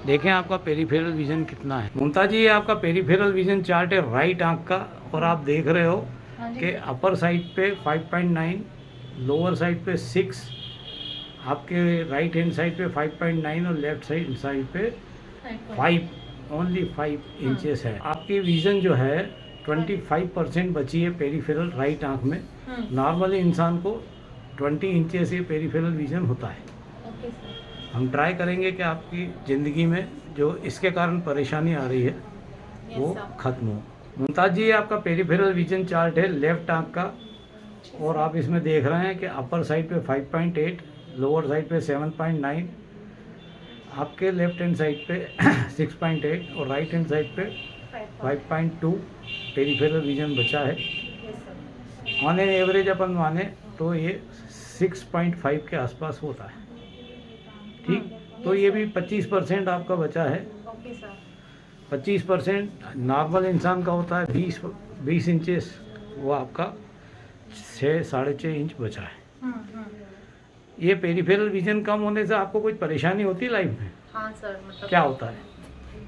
देखें आपका peripheral vision कितना है। मुमताज जी, ये आपका पेरिफेरल विजन चार्ट है राइट आंख का, और आप देख रहे हो कि अपर साइड पे 5.9, लोअर साइड पे 6, आपके राइट हैंड साइड पे 5.9 और लेफ्ट साइड पे 5, ओनली 5 इंचेस है। आपकी विजन जो है 25% बची है पेरिफेरल राइट आंख में। नॉर्मली इंसान को 20 इंचेस ही पेरिफेरल विजन होता है। हम ट्राई करेंगे कि आपकी ज़िंदगी में जो इसके कारण परेशानी आ रही है वो ख़त्म हो। मुमताज जी, आपका पेरिफेरल विजन चार्ट है लेफ्ट आंख का, और आप इसमें देख रहे हैं कि अपर साइड पे 5.8, लोअर साइड पे 7.9, आपके लेफ्ट हैंड साइड पे 6.8 और राइट हैंड साइड पे 5.2 पेरिफेरल विजन बचा है। ऑन एन एवरेज अपन माने तो ये 6.5 के आसपास होता है। ठीक, तो ये भी 25% आपका बचा है। 25% नॉर्मल इंसान का होता है 20 इंचेस, वो आपका 6-6.5 इंच बचा है। ये पेरिफेरल विजन कम होने से आपको कोई परेशानी होती है लाइफ में? हाँ सर, मतलब क्या होता है?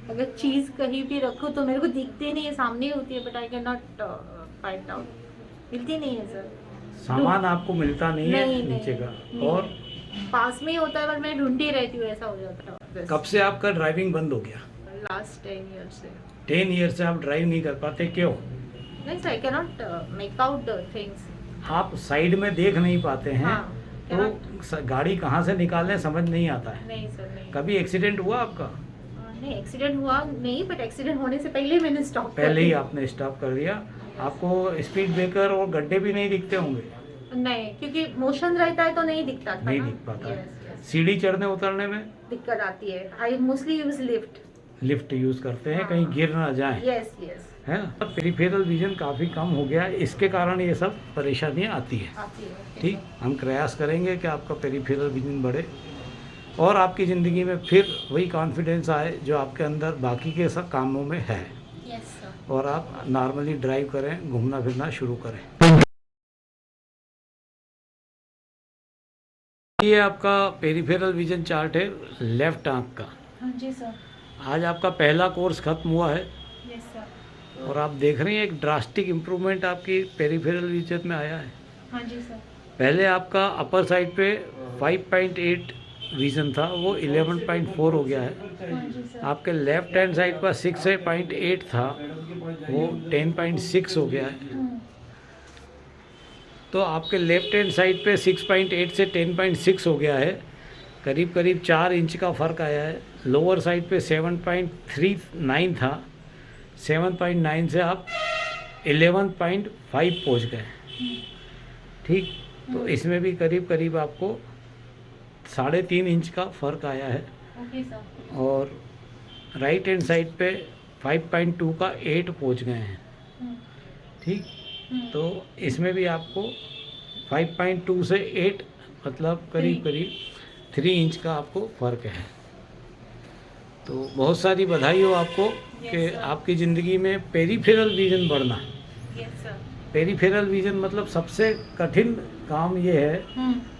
अगर चीज कहीं भी रखो तो मेरे को दिखती नहीं है, सामने होती है, but I can not find out, मिलती नहीं है सर। सामान आपको मिलता नहीं है नीचे का, और पास में ही होता है पर मैं ढूंढती रहती हूँ, ऐसा हो जाता है। कब से आपका ड्राइविंग बंद हो गया? लास्ट 10 ईयर से। 10 ईयर से आप ड्राइव नहीं कर पाते, क्यों? नहीं sir, I can not make out the things. आप साइड में देख नहीं पाते हैं। हाँ, तो गाड़ी कहाँ से निकालने समझ नहीं आता है। नहीं सर, नहीं। कभी एक्सीडेंट हुआ आपका? नहीं, एक्सीडेंट हुआ नहीं, बट एक्सीडेंट होने से पहले मैंने स्टॉप पहले ही आपने स्टॉप कर दिया। आपको स्पीड ब्रेकर और गड्ढे भी नहीं दिखते होंगे? नहीं, क्योंकि मोशन रहता है तो नहीं दिखता था। नहीं दिख पाता है। सीढ़ी चढ़ने उतरने में दिक्कत आती है। I mostly use lift use करते हैं, कहीं गिर ना जाए। यस यस, है ना। पेरिफेरल विजन काफ़ी कम हो गया है, इसके कारण ये सब परेशानियाँ आती है। ठीक, हम प्रयास करेंगे कि आपका पेरिफेरल विजन बढ़े और आपकी ज़िंदगी में फिर वही कॉन्फिडेंस आए जो आपके अंदर बाकी के सब कामों में है। Yes sir. और आप नॉर्मली ड्राइव करें, घूमना फिरना शुरू करें। ये आपका पेरिफेरल विजन चार्ट है लेफ्ट आंख का। हाँ जी सर। आज आपका पहला कोर्स खत्म हुआ है। Yes sir. और आप देख रहे हैं एक ड्रास्टिक इम्प्रूवमेंट आपकी पेरिफेरल विजन में आया है। हाँ जी सर। पहले आपका अपर साइड पे 5.8 विजन था, वो 11.4 हो गया है। हाँ जी सर। आपके लेफ्ट हैंड साइड पर 6.8 था, वो 10.6 हो गया है। तो आपके लेफ्ट हैंड साइड पे 6.8 से 10.6 हो गया है, करीब करीब 4 इंच का फ़र्क आया है। लोअर साइड पे 7.39 था, 7.9 से आप 11.5 पहुँच गए। ठीक, तो इसमें भी करीब करीब आपको 3.5 इंच का फ़र्क आया है। Okay sir. और राइट हैंड साइड पे 5.2 का 8 पहुँच गए हैं। ठीक, तो इसमें भी आपको 5.2 से 8 मतलब करीब करीब 3 इंच का आपको फ़र्क है। तो बहुत सारी बधाई हो आपको कि आपकी ज़िंदगी में पेरिफेरल विजन बढ़ना। Yes sir. पेरिफेरल विजन मतलब सबसे कठिन काम ये है,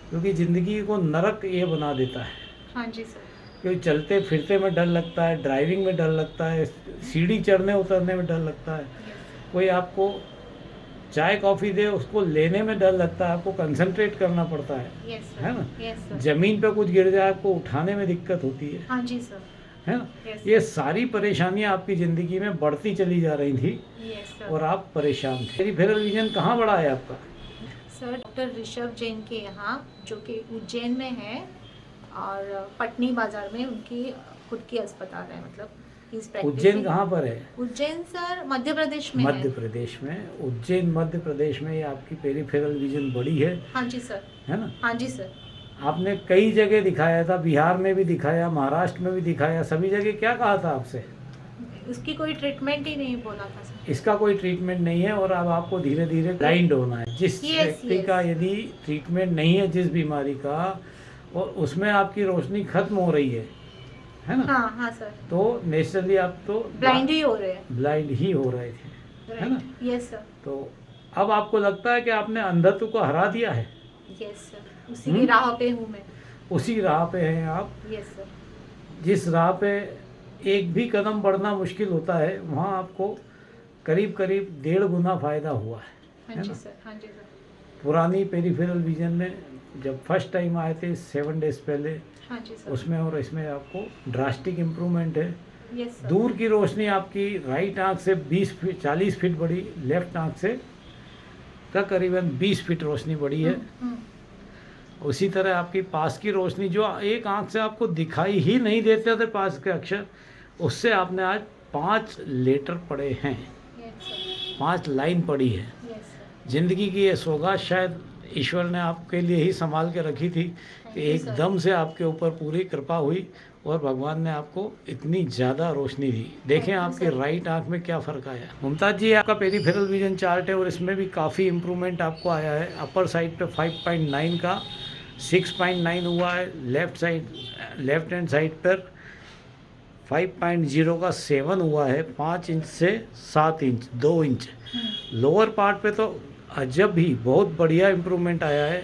क्योंकि ज़िंदगी को नरक ये बना देता है। हाँ जी सर। क्योंकि चलते फिरते में डर लगता है, ड्राइविंग में डर लगता है, सीढ़ी चढ़ने उतरने में डर लगता है, कोई आपको चाय कॉफ़ी दे उसको लेने में डर लगता है, आपको कंसंट्रेट करना पड़ता है। यस है ना। Yes sir. ज़मीन पे कुछ गिर जाए आपको उठाने में दिक्कत होती है। हाँ जी सर। है ना। Yes, ये सारी परेशानियां आपकी ज़िंदगी में बढ़ती चली जा रही थी। Yes sir. और आप परेशान थे। पेरिफेरल विजन कहाँ बढ़ा है आपका? सर, डॉक्टर ऋषभ जैन के यहाँ, जो कि उज्जैन में है, और पटनी बाजार में उनकी खुद की अस्पताल है, मतलब उज्जैन कहाँ पर है? उज्जैन सर मध्य प्रदेश में मध्य प्रदेश में। उज्जैन मध्य प्रदेश में ये आपकी पेरिफेरल विजन बढ़ी है। हाँ जी सर। है ना। हाँ जी सर। आपने कई जगह दिखाया था, बिहार में भी दिखाया, महाराष्ट्र में भी दिखाया, सभी जगह क्या कहा था आपसे? उसकी कोई ट्रीटमेंट ही नहीं बोला था सर। इसका कोई ट्रीटमेंट नहीं है, और अब आपको धीरे धीरे ब्लाइंड होना है। जिस व्यक्ति का यदि ट्रीटमेंट नहीं है जिस बीमारी का, और उसमें आपकी रोशनी खत्म हो रही है ना। हाँ हाँ सर। तो नेचुरली आप तो ब्लाइंड ही हो रहे हैं। ब्लाइंड ही हो रहे थे, है ना। Yes sir. तो अब आपको लगता है कि आपने अंधत्व को हरा दिया है? यस सर, उसी की राह पे हूँ मैं। उसी राह पे हैं आप। Yes sir. जिस राह पे एक भी कदम बढ़ना मुश्किल होता है, वहाँ आपको करीब करीब 1.5 गुना फ़ायदा हुआ हाँ है जी ना। सर, हाँ जी सर, पुरानी पेरिफेरल विजन में जब फर्स्ट टाइम आए थे 7 डेज़ पहले, हाँ जी सर, उसमें और इसमें आपको ड्रास्टिक इम्प्रूवमेंट है। यस सर, दूर की रोशनी आपकी राइट आंख से 40 फीट बढ़ी, लेफ्ट आंख से करीबन 20 फीट रोशनी बढ़ी है। उसी तरह आपकी पास की रोशनी, जो एक आंख से आपको दिखाई ही नहीं देते थे पास के अक्षर, उससे आपने आज 5 लेटर पढ़े हैं, यस सर, 5 लाइन पढ़ी है। यस सर, ज़िंदगी की ये सौगात शायद ईश्वर ने आपके लिए ही संभाल के रखी थी कि एकदम से आपके ऊपर पूरी कृपा हुई और भगवान ने आपको इतनी ज़्यादा रोशनी दी। देखें आपकी राइट आंख में क्या फ़र्क आया। मुमताज़ जी, आपका पेरिफेरल विजन चार्ट है और इसमें भी काफ़ी इम्प्रूवमेंट आपको आया है। अपर साइड पे 5.9 का 6.9 हुआ है, लेफ्ट हैंड साइड पर 5.0 का 7 हुआ है, 5 इंच से 7 इंच, 2 इंच। लोअर पार्ट पे तो अजब ही बहुत बढ़िया इम्प्रूवमेंट आया है,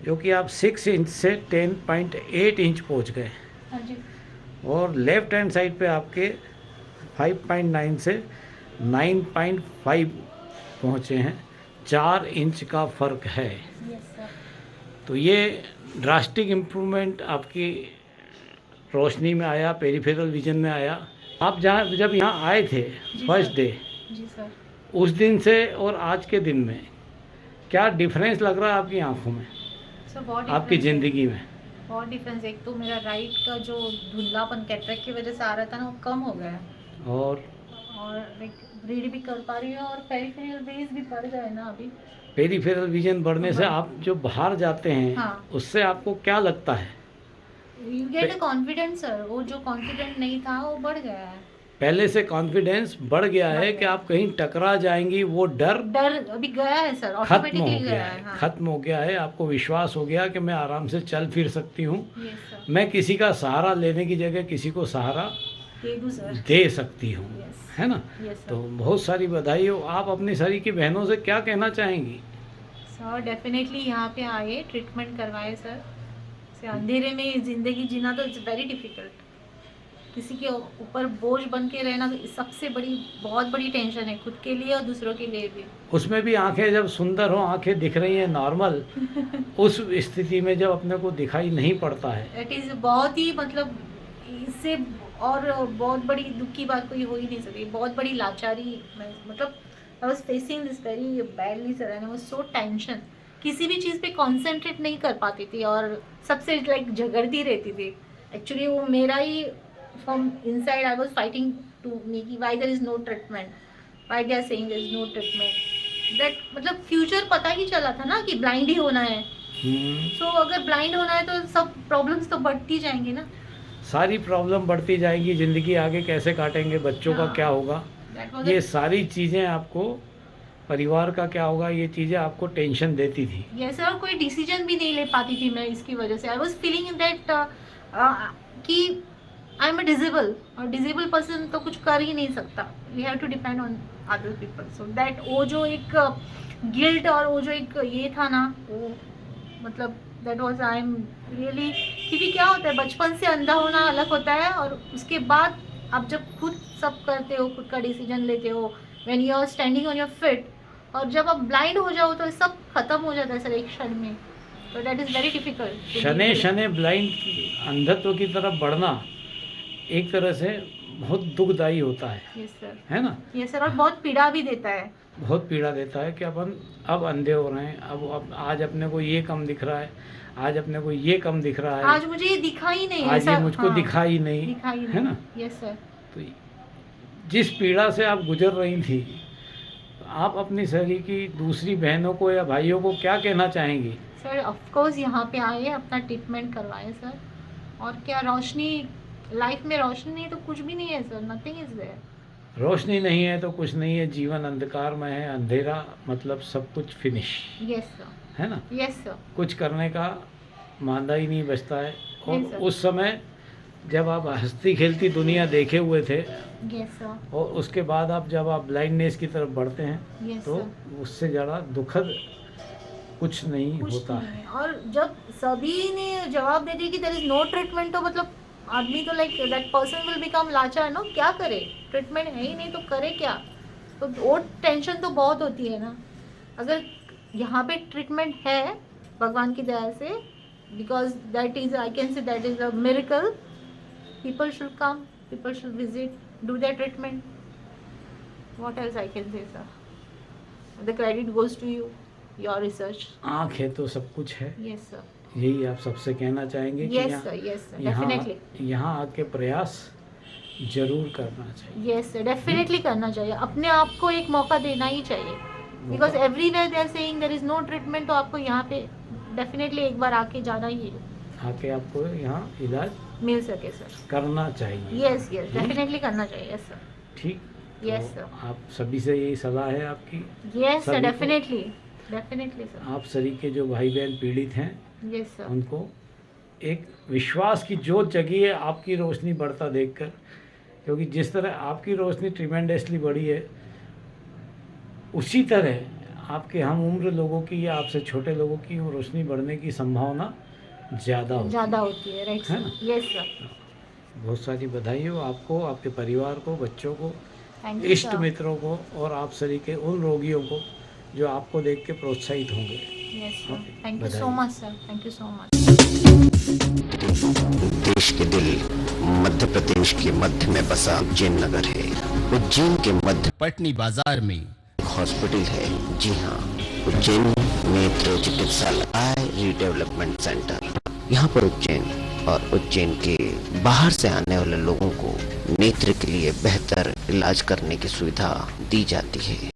जो कि आप 6 इंच से 10.8 इंच पहुंच गए। हाँ जी, और लेफ्ट हैंड साइड पे आपके 5.9 से 9.5 पहुंचे हैं, 4 इंच का फ़र्क है। यस सर, तो ये ड्रास्टिक इम्प्रूवमेंट आपकी रोशनी में आया, पेरिफेरल विजन में आया। आप जब यहाँ आए थे फर्स्ट डे, जी सर, उस दिन से और आज के दिन में क्या डिफरेंस लग रहा है आपकी आंखों में, सर बहुत आपकी difference है। ज़िंदगी में? बहुत डिफरेंस। एक तो मेरा राइट का जो धुंधलापन कैटरेक्ट की वजह से आ रहा था ना, वो कम हो गया है और और लाइक रीड भी कर पा रही हूँ और पेरिफेरल बेस भी बढ़ गए ना अभी। पेरिफेरल विजन बढ़ने से आप जो बाहर जाते हैं, हाँ। उससे आपको क्या लगता है? You get a confidence sir, वो जो कॉन्फिडेंट नहीं था वो बढ़ गया है। पहले से कॉन्फिडेंस बढ़ गया है कि आप कहीं टकरा जाएंगी, वो डर अभी गया है सर, खत्म हो ऑटोमेटिकली गया है। हाँ। खत्म हो गया है। आपको विश्वास हो गया कि मैं आराम से चल फिर सकती हूँ, यस सर, मैं किसी का सहारा लेने की जगह किसी को सहारा दे दूँ सर। दे सकती हूँ, यस, है ना। यस तो सर। बहुत सारी बधाई हो। आप अपनी सारी की बहनों से क्या कहना चाहेंगी? सर डेफिनेटली यहाँ पे आए, ट्रीटमेंट करवाए सर। से अंधेरे में ज़िंदगी जीना तो इट्स वेरी डिफ़िकल्ट। किसी के ऊपर बोझ बन के रहना तो सबसे बहुत बड़ी टेंशन है, खुद के लिए और दूसरों के लिए भी। उसमें भी आंखें जब सुंदर हो, आंखें दिख रही हैं नॉर्मल, उस स्थिति में जब अपने को दिखाई नहीं पड़ता है, इट इज़ बहुत ही मतलब इससे और बहुत बड़ी दुख की बात कोई हो ही नहीं सकती। बहुत बड़ी लाचारी, मतलब I was facing this very badly sir and I was so tension. किसी भी चीज़ पे कॉन्सेंट्रेट नहीं कर पाती थी और सबसे लाइक झगड़ती रहती थी। एक्चुअली वो मेरा ही from inside I was fighting to me कि why there is no treatment, why they are saying there is no treatment. That मतलब फ्यूचर पता ही चला था ना कि ब्लाइंड ही होना है। सो अगर ब्लाइंड होना है तो सब प्रॉब्लम्स तो बढ़ती जाएंगी ना। सारी प्रॉब्लम बढ़ती जाएंगी। ज़िंदगी आगे कैसे काटेंगे, बच्चों का क्या होगा, ये सारी चीज़ें आपको, परिवार का क्या होगा, ये चीज़ें आपको टेंशन देती थी। यस सर, कोई डिसीजन भी नहीं ले पाती थी मैं इसकी वजह से। आई वॉज फीलिंग दैट कि आई एम अ डिजेबल, और डिजेबल पर्सन तो कुछ कर ही नहीं सकता। We have to depend on other people. So that वो जो एक गिल्ट और वो जो एक ये था ना, वो मतलब that was I am really. क्योंकि क्या होता है, बचपन से अंधा होना अलग होता है और उसके बाद आप जब खुद सब करते हो, खुद का डिसीजन लेते हो, when you are standing on your feet, और जब आप ब्लाइंड हो जाओ तो सब खत्म हो जाता है सर एक क्षण में। तो दैट इज़ वेरी डिफिकल्ट। शने शने ब्लाइंड, अंधत्व की तरफ बढ़ना एक तरह से बहुत दुखदाई होता है। यस सर, है ना। यस सर, और बहुत पीड़ा भी देता है। बहुत पीड़ा देता है कि अपन अब अंधे हो रहे हैं। अब आज अपने को ये कम दिख रहा है, आज अपने को ये कम दिख रहा है, आज मुझे ये दिखा ही नहीं है आज ये सर। मुझको दिखा ही नहीं, दिखा ही है नहीं। ना। यस सर, तो जिस पीड़ा से आप गुजर रही थी, आप अपनी सगी की दूसरी बहनों को या भाइयों को क्या कहना चाहेंगी? सर ऑफ कोर्स यहाँ पे आए, अपना ट्रीटमेंट करवाए सर। और क्या, रोशनी लाइफ में रोशनी नहीं तो कुछ भी नहीं है सर, नथिंग इज देयर। रोशनी नहीं है तो कुछ नहीं है, जीवन अंधकार में है, अंधेरा मतलब सब कुछ फिनिश। यस सर, है ना। यस सर, कुछ करने का मांदा ही नहीं बचता है। और नहीं सर। उस समय जब आप हंसती खेलती दुनिया देखे हुए थे, यस सर, और उसके बाद जब आप ब्लाइंडनेस की तरफ बढ़ते हैं, यस तो सर, उससे ज़्यादा दुखद कुछ नहीं कुछ होता नहीं है। है। और जब सभी ने जवाब दे दिया कि देयर इज नो ट्रीटमेंट, तो मतलब आदमी तो like that person will become लाचार, नो, क्या करे, ट्रीटमेंट है ही नहीं तो करे क्या, तो वो टेंशन तो बहुत होती है ना। अगर यहाँ पे ट्रीटमेंट है भगवान की दया से, because that is, I can say that is a miracle, people should come, people should visit, do their treatment. What else I can say, sir? The credit goes to you, your research. आँख है तो सब कुछ है, Yes, sir. यही आप सबसे कहना चाहेंगे कि Yes, यहाँ sir. Yes, sir. Definitely. यहाँ आके प्रयास जरूर करना चाहिए। Yes, sir. Definitely करना चाहिए। अपने आप को एक मौका देना ही चाहिए। Because everywhere they are saying there is no treatment, तो आपको यहाँ पे definitely एक बार आके जाना ही है, आके आपको यहाँ इलाज मिल सके सर। करना चाहिए। Yes, yes. Definitely करना चाहिए। Yes, sir. ठीक। Yes, तो sir. आप सभी से यही सलाह है आपकी। Yes, sir. सभी को- Definitely. Definitely, sir. आप सभी के जो भाई बहन पीड़ित हैं Yes, sir. उनको एक विश्वास की जोत जगी है आपकी रोशनी बढ़ता देखकर, क्योंकि जिस तरह आपकी रोशनी ट्रिमेंडसली बढ़ी है, उसी तरह आपके हम उम्र लोगों की या आपसे छोटे लोगों की रोशनी बढ़ने की संभावना ज़्यादा होती है, राइट है सर। ना? Yes sir. बहुत सारी बधाई हो आपको, आपके परिवार को, बच्चों को, थैंक यू इष्ट मित्रों को और आप सभी के उन रोगियों को जो आपको देख के प्रोत्साहित होंगे। Yes sir. Okay, thank you so बधाई। Much sir. Thank you so much. देश के दिल मध्य प्रदेश के मध्य में बसा उज्जैन नगर है। उज्जैन के मध्य पटनी बाजार में एक हॉस्पिटल है। जी हाँ, उज्जैन नेत्र चिकित्सालय आई रीडेवलपमेंट सेंटर। यहाँ पर उज्जैन और उज्जैन के बाहर से आने वाले लोगों को नेत्र के लिए बेहतर इलाज करने की सुविधा दी जाती है।